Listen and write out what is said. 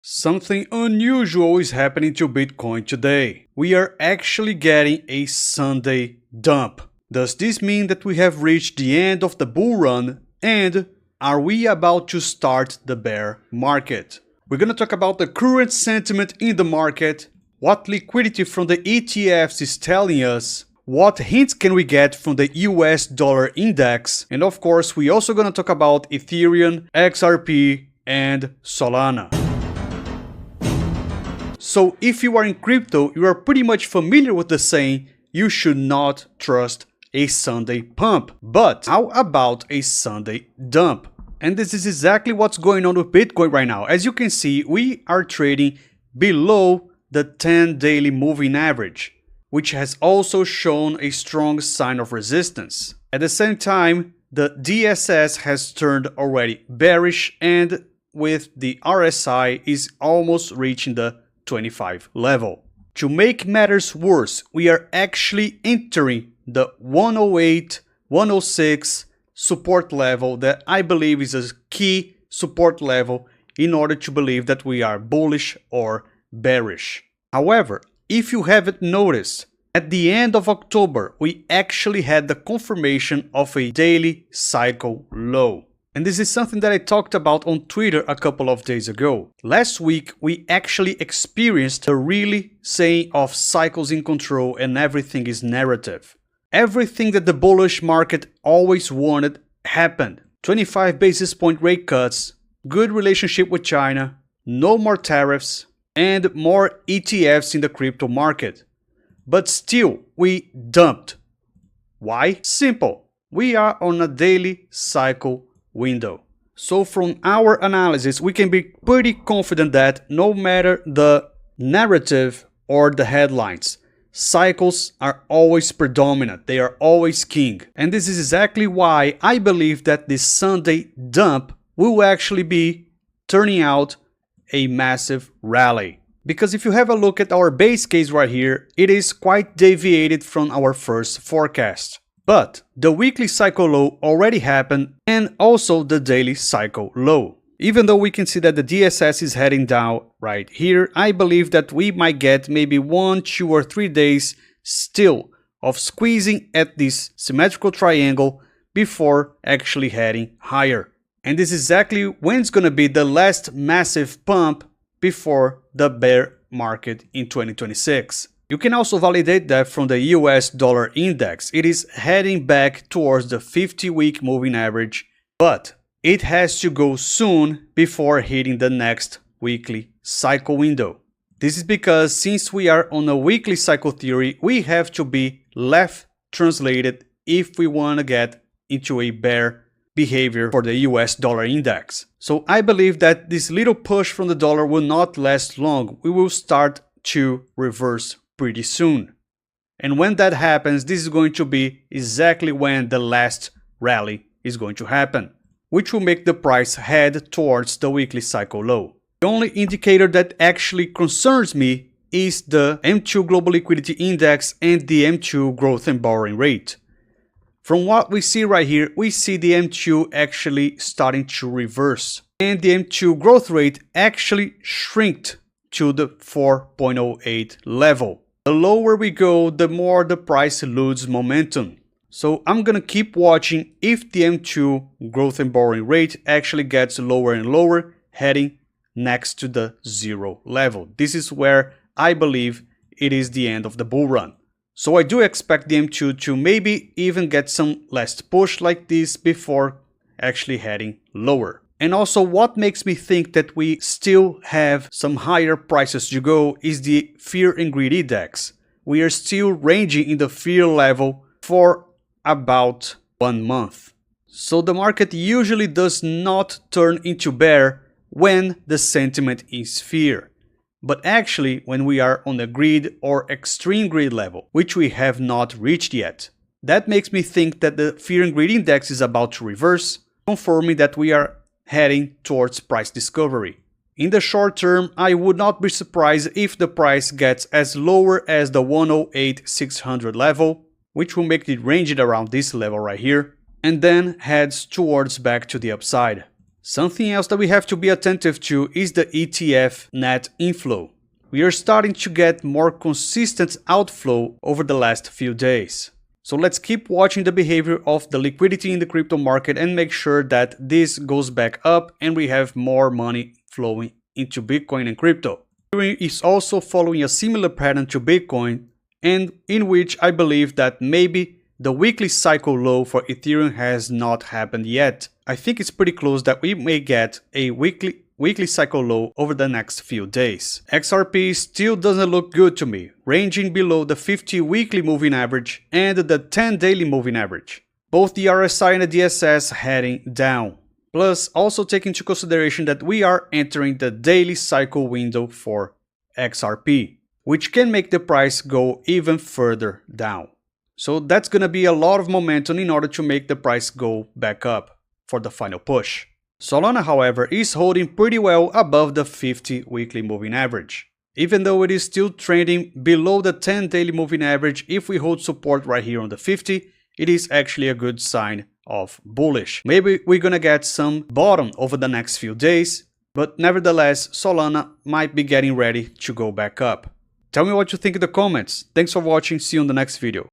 Something unusual is happening to Bitcoin today. We are actually getting a Sunday dump. Does this mean that we have reached the end of the bull run? And are we about to start the bear market? We're going to talk about the current sentiment in the market, what liquidity from the ETFs is telling us, what hints can we get from the US dollar index, and of course we're also going to talk about Ethereum, XRP, and Solana. So if you are in crypto, you are pretty much familiar with the saying, you should not trust a Sunday pump. But how about a Sunday dump? And this is exactly what's going on with Bitcoin right now. As you can see, we are trading below the 10 daily moving average, which has also shown a strong sign of resistance. At the same time, the DSS has turned already bearish, and with the RSI is almost reaching the 25 level. To make matters worse, we are actually entering the 108, 106 support level that I believe is a key support level in order to believe that we are bullish or bearish. However, if you haven't noticed, at the end of October, we actually had the confirmation of a daily cycle low. And this is something that I talked about on Twitter a couple of days ago. Last week, we actually experienced the really saying of cycles in control and everything is narrative. Everything that the bullish market always wanted happened. 25 basis point rate cuts, good relationship with China, no more tariffs, and more ETFs in the crypto market. But still, we dumped. Why? Simple. We are on a daily cycle window. So from our analysis, we can be pretty confident that no matter the narrative or the headlines, cycles are always predominant. They are always king. And this is exactly why I believe that this Sunday dump will actually be turning out a massive rally. Because if you have a look at our base case right here, it is quite deviated from our first forecast. But the weekly cycle low already happened, and also the daily cycle low. Even though we can see that the DSS is heading down right here, I believe that we might get maybe 1, 2, or 3 days still of squeezing at this symmetrical triangle before actually heading higher. And this is exactly when it's going to be the last massive pump before the bear market in 2026. You can also validate that from the US dollar index. It is heading back towards the 50-week moving average, but it has to go soon before hitting the next weekly cycle window. This is because since we are on a weekly cycle theory, we have to be left translated if we want to get into a bear behavior for the US dollar index. So I believe that this little push from the dollar will not last long. We will start to reverse pretty soon. And when that happens, this is going to be exactly when the last rally is going to happen, which will make the price head towards the weekly cycle low. The only indicator that actually concerns me is the M2 Global Liquidity Index and the M2 Growth and Borrowing Rate. From what we see right here, we see the M2 actually starting to reverse, and the M2 growth rate actually shrinked to the 4.08 level. The lower we go, the more the price loses momentum. So I'm gonna keep watching if the M2 growth and borrowing rate actually gets lower and lower, heading next to the 0 level. This is where I believe it is the end of the bull run. So I do expect the M2 to maybe even get some last push like this before actually heading lower. And also what makes me think that we still have some higher prices to go is the Fear and Greed Index. We are still ranging in the fear level for about 1 month. So the market usually does not turn into bear when the sentiment is fear. But actually when we are on the greed or extreme greed level, which we have not reached yet. That makes me think that the Fear and Greed Index is about to reverse, confirming that we are heading towards price discovery. In the short term, I would not be surprised if the price gets as lower as the 108,600 level, which will make it range it around this level right here, and then heads towards back to the upside. Something else that we have to be attentive to is the ETF net inflow. We are starting to get more consistent outflow over the last few days. So let's keep watching the behavior of the liquidity in the crypto market and make sure that this goes back up and we have more money flowing into Bitcoin and crypto. Ethereum is also following a similar pattern to Bitcoin, and in which I believe that maybe the weekly cycle low for Ethereum has not happened yet. I think it's pretty close that we may get a weekly cycle low over the next few days. XRP still doesn't look good to me, ranging below the 50 weekly moving average and the 10 daily moving average. Both the RSI and the DSS heading down. Plus, also take into consideration that we are entering the daily cycle window for XRP, which can make the price go even further down. So that's gonna be a lot of momentum in order to make the price go back up for the final push. Solana, however, is holding pretty well above the 50 weekly moving average. Even though it is still trending below the 10 daily moving average, if we hold support right here on the 50, it is actually a good sign of bullish. Maybe we're gonna get some bottom over the next few days, but nevertheless, Solana might be getting ready to go back up. Tell me what you think in the comments. Thanks for watching, see you on the next video.